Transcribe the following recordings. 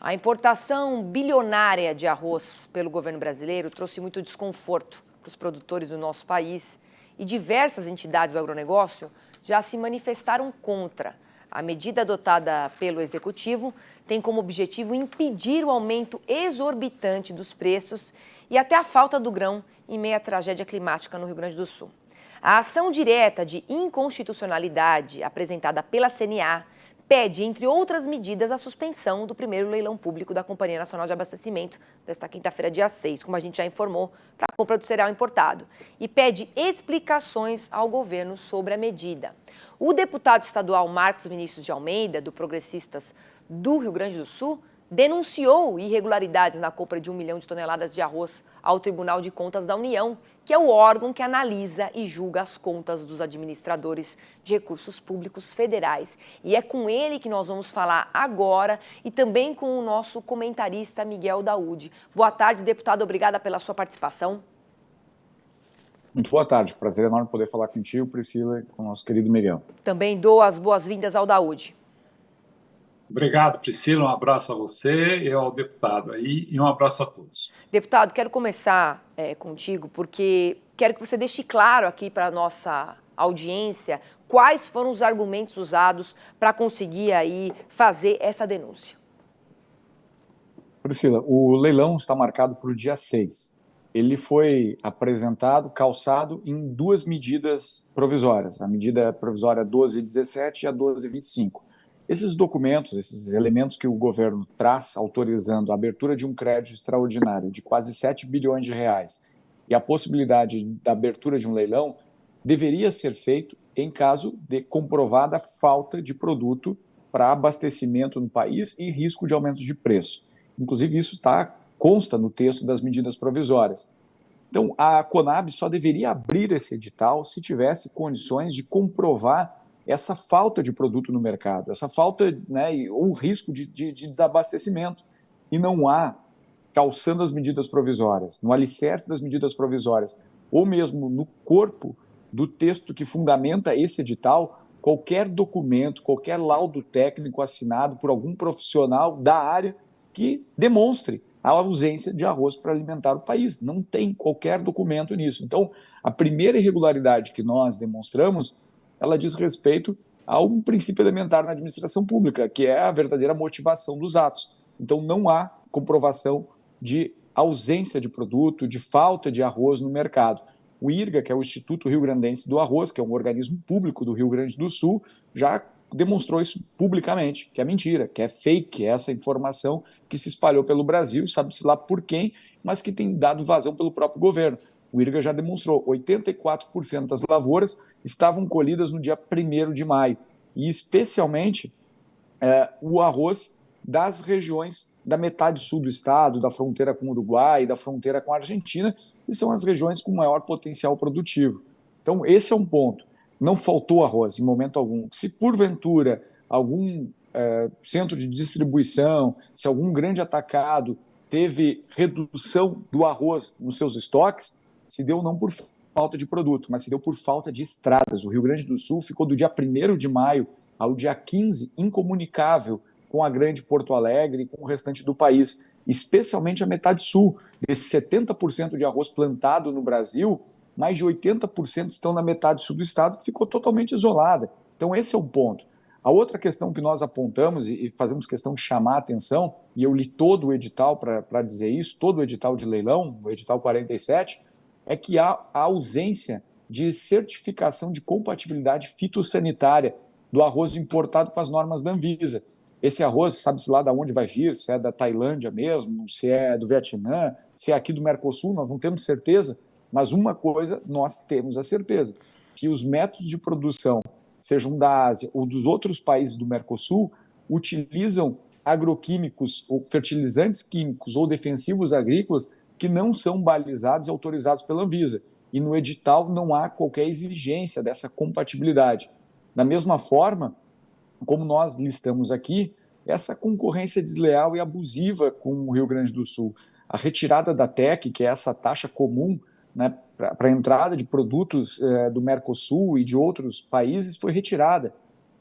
A importação bilionária de arroz pelo governo brasileiro trouxe muito desconforto para os produtores do nosso país e diversas entidades do agronegócio já se manifestaram contra. A medida adotada pelo Executivo tem como objetivo impedir o aumento exorbitante dos preços e até a falta do grão em meio à tragédia climática no Rio Grande do Sul. A ação direta de inconstitucionalidade apresentada pela CNA pede, entre outras medidas, a suspensão do primeiro leilão público da Companhia Nacional de Abastecimento, desta quinta-feira, dia 6, como a gente já informou, para a compra do cereal importado. E pede explicações ao governo sobre a medida. O deputado estadual Marcos Vinícius de Almeida, do Progressistas do Rio Grande do Sul, denunciou irregularidades na compra de 1 milhão de toneladas de arroz ao Tribunal de Contas da União, que é o órgão que analisa e julga as contas dos administradores de recursos públicos federais. E é com ele que nós vamos falar agora e também com o nosso comentarista Miguel Daúde. Boa tarde, deputado. Obrigada pela sua participação. Muito boa tarde. Prazer enorme poder falar contigo, Priscila, e com o nosso querido Miguel. Também dou as boas-vindas ao Daúde. Obrigado, Priscila. Um abraço a você e ao deputado aí e um abraço a todos. Deputado, quero começar contigo porque quero que você deixe claro aqui para a nossa audiência quais foram os argumentos usados para conseguir aí fazer essa denúncia. Priscila, o leilão está marcado para o dia 6. Ele foi apresentado, calçado em duas medidas provisórias, a medida provisória 1217 e a 1225. Esses documentos, esses elementos que o governo traz autorizando a abertura de um crédito extraordinário de quase 7 bilhões de reais e a possibilidade da abertura de um leilão deveria ser feito em caso de comprovada falta de produto para abastecimento no país e risco de aumento de preço. Inclusive, isso consta no texto das medidas provisórias. Então, a Conab só deveria abrir esse edital se tivesse condições de comprovar essa falta de produto no mercado, essa falta, ou risco de desabastecimento. E não há, calçando as medidas provisórias, no alicerce das medidas provisórias, ou mesmo no corpo do texto que fundamenta esse edital, qualquer documento, qualquer laudo técnico assinado por algum profissional da área que demonstre a ausência de arroz para alimentar o país. Não tem qualquer documento nisso. Então, a primeira irregularidade que nós demonstramos, ela diz respeito a um princípio elementar na administração pública, que é a verdadeira motivação dos atos. Então, não há comprovação de ausência de produto, de falta de arroz no mercado. O IRGA, que é o Instituto Rio Grandense do Arroz, que é um organismo público do Rio Grande do Sul, já demonstrou isso publicamente, que é mentira, que é fake, essa informação que se espalhou pelo Brasil, sabe-se lá por quem, mas que tem dado vazão pelo próprio governo. O IRGA já demonstrou 84% das lavouras estavam colhidas no dia 1º de maio, e especialmente o arroz das regiões da metade sul do estado, da fronteira com o Uruguai, da fronteira com a Argentina, que são as regiões com maior potencial produtivo. Então, esse é um ponto. Não faltou arroz em momento algum. Se, porventura, algum centro de distribuição, se algum grande atacado teve redução do arroz nos seus estoques, se deu não por falta de produto, mas se deu por falta de estradas. O Rio Grande do Sul ficou do dia 1º de maio ao dia 15 incomunicável com a grande Porto Alegre e com o restante do país, especialmente a metade sul. Desses 70% de arroz plantado no Brasil, mais de 80% estão na metade sul do estado, que ficou totalmente isolada. Então, esse é um ponto. A outra questão que nós apontamos e fazemos questão de chamar a atenção, e eu li todo o edital para dizer isso, todo o edital de leilão, o edital 47, é que há a ausência de certificação de compatibilidade fitossanitária do arroz importado com as normas da Anvisa. Esse arroz, sabe-se lá de onde vai vir, se é da Tailândia mesmo, se é do Vietnã, se é aqui do Mercosul, nós não temos certeza, mas uma coisa nós temos a certeza, que os métodos de produção, sejam da Ásia ou dos outros países do Mercosul, utilizam agroquímicos ou fertilizantes químicos ou defensivos agrícolas que não são balizados e autorizados pela Anvisa. E no edital não há qualquer exigência dessa compatibilidade. Da mesma forma, como nós listamos aqui, essa concorrência desleal e abusiva com o Rio Grande do Sul. A retirada da TEC, que é essa taxa comum, né, para a entrada de produtos do Mercosul e de outros países, foi retirada.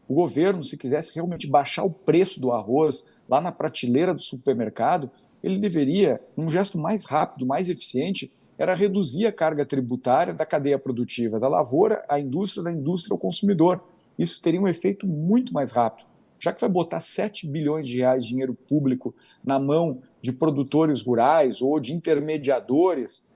O governo, se quisesse realmente baixar o preço do arroz, lá na prateleira do supermercado, ele deveria, num gesto mais rápido, mais eficiente, era reduzir a carga tributária da cadeia produtiva, da lavoura à indústria, da indústria ao consumidor. Isso teria um efeito muito mais rápido. Já que vai botar 7 bilhões de reais de dinheiro público na mão de produtores rurais ou de intermediadores,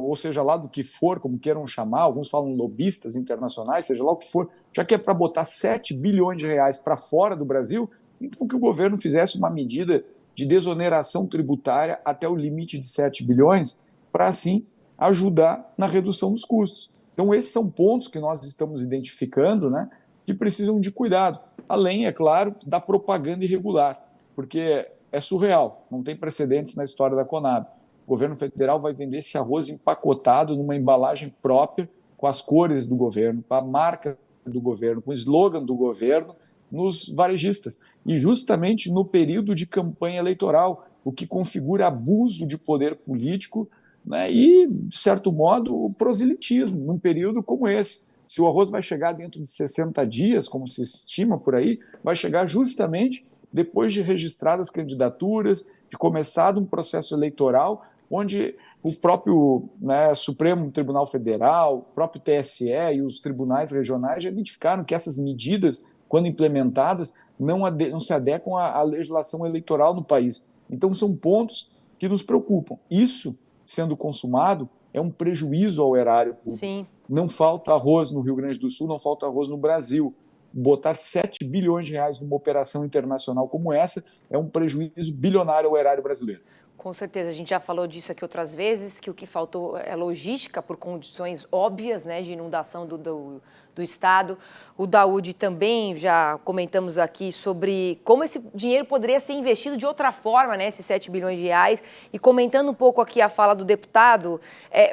ou seja lá do que for, como queiram chamar, alguns falam lobistas internacionais, seja lá o que for, já que é para botar 7 bilhões de reais para fora do Brasil, então que o governo fizesse uma medida de desoneração tributária até o limite de 7 bilhões, para assim ajudar na redução dos custos. Então esses são pontos que nós estamos identificando, né, que precisam de cuidado, além, é claro, da propaganda irregular, porque é surreal, não tem precedentes na história da Conab. O governo federal vai vender esse arroz empacotado numa embalagem própria, com as cores do governo, com a marca do governo, com o slogan do governo, nos varejistas. E justamente no período de campanha eleitoral, o que configura abuso de poder político, né, e, de certo modo, o proselitismo num período como esse. Se o arroz vai chegar dentro de 60 dias, como se estima por aí, vai chegar justamente depois de registradas candidaturas, de começado um processo eleitoral, onde o próprio, né, Supremo Tribunal Federal, o próprio TSE e os tribunais regionais já identificaram que essas medidas, quando implementadas, não se adequam à legislação eleitoral no país. Então, são pontos que nos preocupam. Isso, sendo consumado, é um prejuízo ao erário público. Sim. Não falta arroz no Rio Grande do Sul, não falta arroz no Brasil. Botar 7 bilhões de reais numa operação internacional como essa é um prejuízo bilionário ao erário brasileiro. Com certeza, a gente já falou disso aqui outras vezes, que o que faltou é logística por condições óbvias, né, de inundação do Estado. O Daoud também, já comentamos aqui sobre como esse dinheiro poderia ser investido de outra forma, né, esses 7 bilhões de reais. E comentando um pouco aqui a fala do deputado,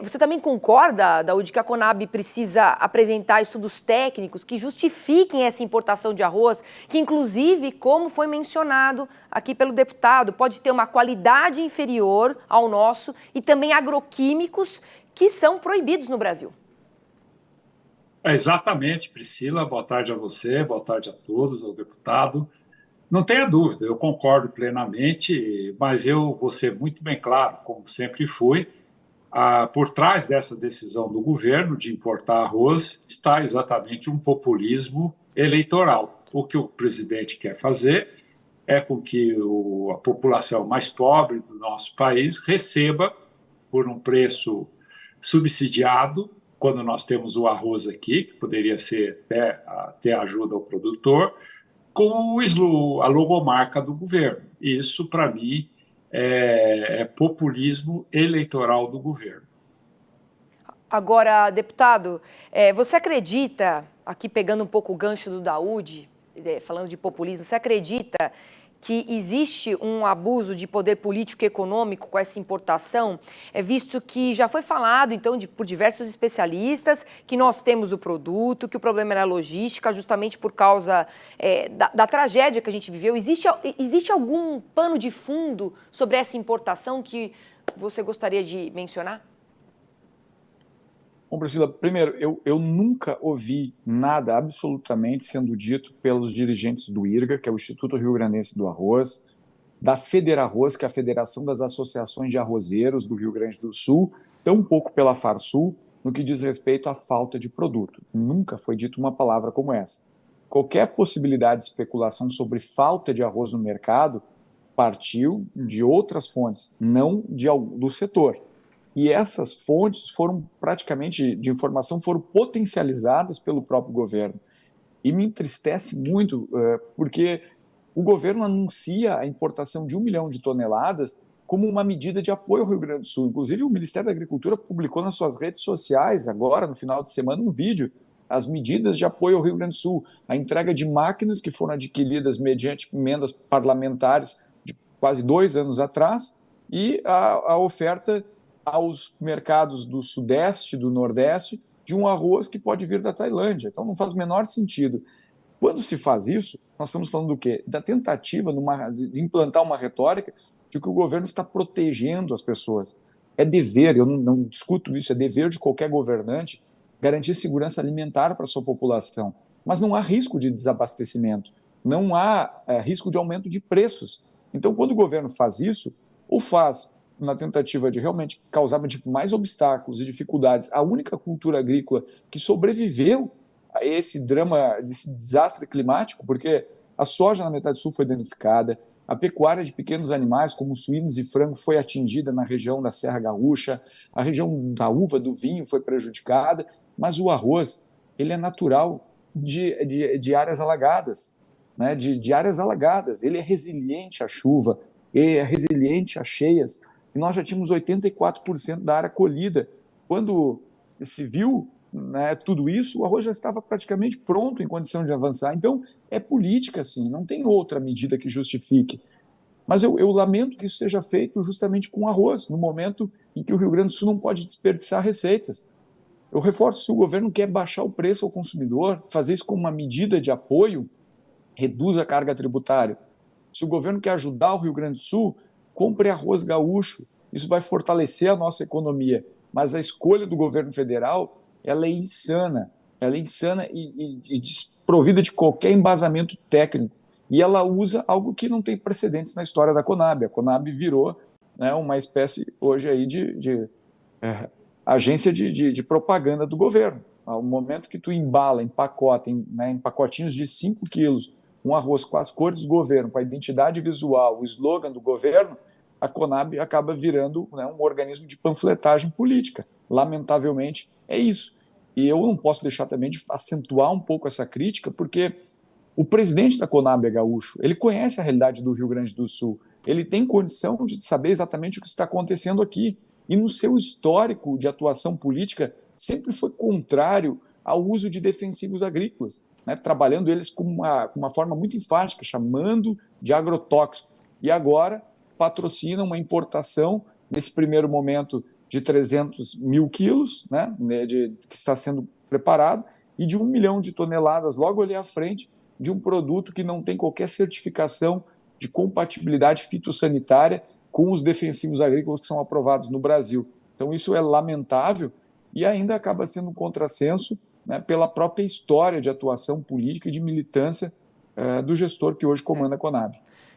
você também concorda, Daoud, que a Conab precisa apresentar estudos técnicos que justifiquem essa importação de arroz, que inclusive, como foi mencionado aqui pelo deputado, pode ter uma qualidade inferior ao nosso e também agroquímicos que são proibidos no Brasil? Exatamente, Priscila. Boa tarde a você, boa tarde a todos, ao deputado. Não tenha dúvida, eu concordo plenamente, mas eu vou ser muito bem claro, como sempre fui, por trás dessa decisão do governo de importar arroz está exatamente um populismo eleitoral. O que o presidente quer fazer é com que a população mais pobre do nosso país receba por um preço subsidiado, quando nós temos o arroz aqui, que poderia ser até ajuda ao produtor, com a logomarca do governo. Isso, para mim, é populismo eleitoral do governo. Agora, deputado, você acredita, aqui pegando um pouco o gancho do Daoud, falando de populismo, você acredita que existe um abuso de poder político e econômico com essa importação, visto que já foi falado, então, por diversos especialistas, que nós temos o produto, que o problema era a logística, justamente por causa da tragédia que a gente viveu. Existe algum pano de fundo sobre essa importação que você gostaria de mencionar? Bom, Priscila, primeiro, eu nunca ouvi nada absolutamente sendo dito pelos dirigentes do IRGA, que é o Instituto Rio Grandense do Arroz, da Federarroz, que é a Federação das Associações de Arrozeiros do Rio Grande do Sul, tampouco pela Farsul, no que diz respeito à falta de produto. Nunca foi dito uma palavra como essa. Qualquer possibilidade de especulação sobre falta de arroz no mercado partiu de outras fontes, não do setor. E essas fontes de informação foram potencializadas pelo próprio governo. E me entristece muito, porque o governo anuncia a importação de 1 milhão de toneladas como uma medida de apoio ao Rio Grande do Sul. Inclusive, o Ministério da Agricultura publicou nas suas redes sociais, agora, no final de semana, um vídeo, as medidas de apoio ao Rio Grande do Sul, a entrega de máquinas que foram adquiridas mediante emendas parlamentares de quase 2 anos atrás, e a oferta aos mercados do Sudeste, do Nordeste, de um arroz que pode vir da Tailândia. Então não faz o menor sentido. Quando se faz isso, nós estamos falando do quê? Da tentativa de implantar uma retórica de que o governo está protegendo as pessoas. É dever, eu não discuto isso, é dever de qualquer governante garantir segurança alimentar para a sua população. Mas não há risco de desabastecimento. não há risco de aumento de preços. Então, quando o governo faz isso, ou faz na tentativa de realmente causar mais obstáculos e dificuldades à única cultura agrícola que sobreviveu a esse drama, desse desastre climático, porque a soja na metade sul foi danificada, a pecuária de pequenos animais, como suínos e frango, foi atingida na região da Serra Gaúcha, a região da uva, do vinho foi prejudicada, mas o arroz, ele é natural de áreas alagadas, né? de áreas alagadas, ele é resiliente à chuva, ele é resiliente a cheias, e nós já tínhamos 84% da área colhida. Quando se viu, né, tudo isso, o arroz já estava praticamente pronto em condição de avançar. Então, é política, sim, não tem outra medida que justifique. Mas eu lamento que isso seja feito justamente com arroz, no momento em que o Rio Grande do Sul não pode desperdiçar receitas. Eu reforço, se o governo quer baixar o preço ao consumidor, fazer isso como uma medida de apoio, reduz a carga tributária. Se o governo quer ajudar o Rio Grande do Sul, compre arroz gaúcho. Isso vai fortalecer a nossa economia. Mas a escolha do governo federal, ela é insana. Ela é insana e desprovida de qualquer embasamento técnico. E ela usa algo que não tem precedentes na história da Conab. A Conab virou, né, uma espécie hoje aí de agência de propaganda do governo. Ao momento que tu embala, empacota, em pacotinhos de 5 quilos, um arroz com as cores do governo, com a identidade visual, o slogan do governo, a Conab acaba virando, né, um organismo de panfletagem política. Lamentavelmente, é isso. E eu não posso deixar também de acentuar um pouco essa crítica, porque o presidente da Conab é gaúcho, ele conhece a realidade do Rio Grande do Sul, ele tem condição de saber exatamente o que está acontecendo aqui. E no seu histórico de atuação política, sempre foi contrário ao uso de defensivos agrícolas, né, trabalhando eles com uma forma muito enfática, chamando de agrotóxico. E agora patrocina uma importação, nesse primeiro momento, de 300 mil quilos, né, que está sendo preparado, e de 1 milhão de toneladas logo ali à frente, de um produto que não tem qualquer certificação de compatibilidade fitossanitária com os defensivos agrícolas que são aprovados no Brasil. Então, isso é lamentável e ainda acaba sendo um contrassenso, né, pela própria história de atuação política e de militância do gestor que hoje comanda a Conab.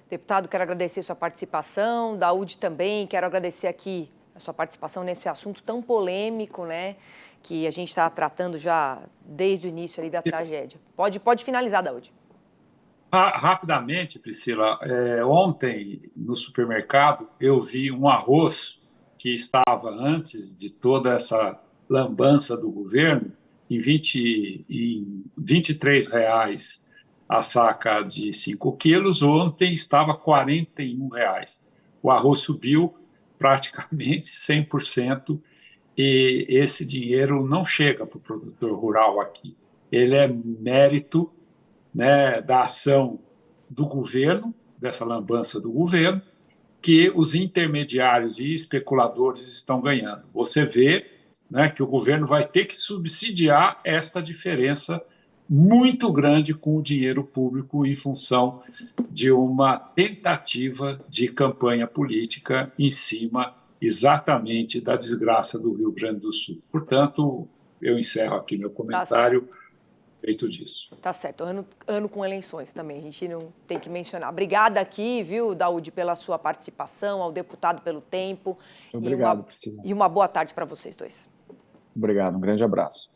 Deputado, quero agradecer sua participação, Daúde também, quero agradecer aqui a sua participação nesse assunto tão polêmico, né, que a gente está tratando já desde o início ali da tragédia. Pode finalizar, Daúde. Rapidamente, Priscila, ontem no supermercado eu vi um arroz que estava antes de toda essa lambança do governo em R$ 23 a saca de 5 quilos, ontem estava R$ 41. O arroz subiu praticamente 100% e esse dinheiro não chega para o produtor rural aqui. Ele é mérito, né, da ação do governo, dessa lambança do governo, que os intermediários e especuladores estão ganhando. Você vê, né, que o governo vai ter que subsidiar esta diferença muito grande com o dinheiro público em função de uma tentativa de campanha política em cima exatamente da desgraça do Rio Grande do Sul. Portanto, eu encerro aqui meu comentário a respeito disso. Tá certo, ano com eleições também, a gente não tem que mencionar. Obrigada aqui, viu, Daúde, pela sua participação, ao deputado pelo tempo. Obrigado, Priscila. E uma boa tarde para vocês dois. Obrigado, um grande abraço.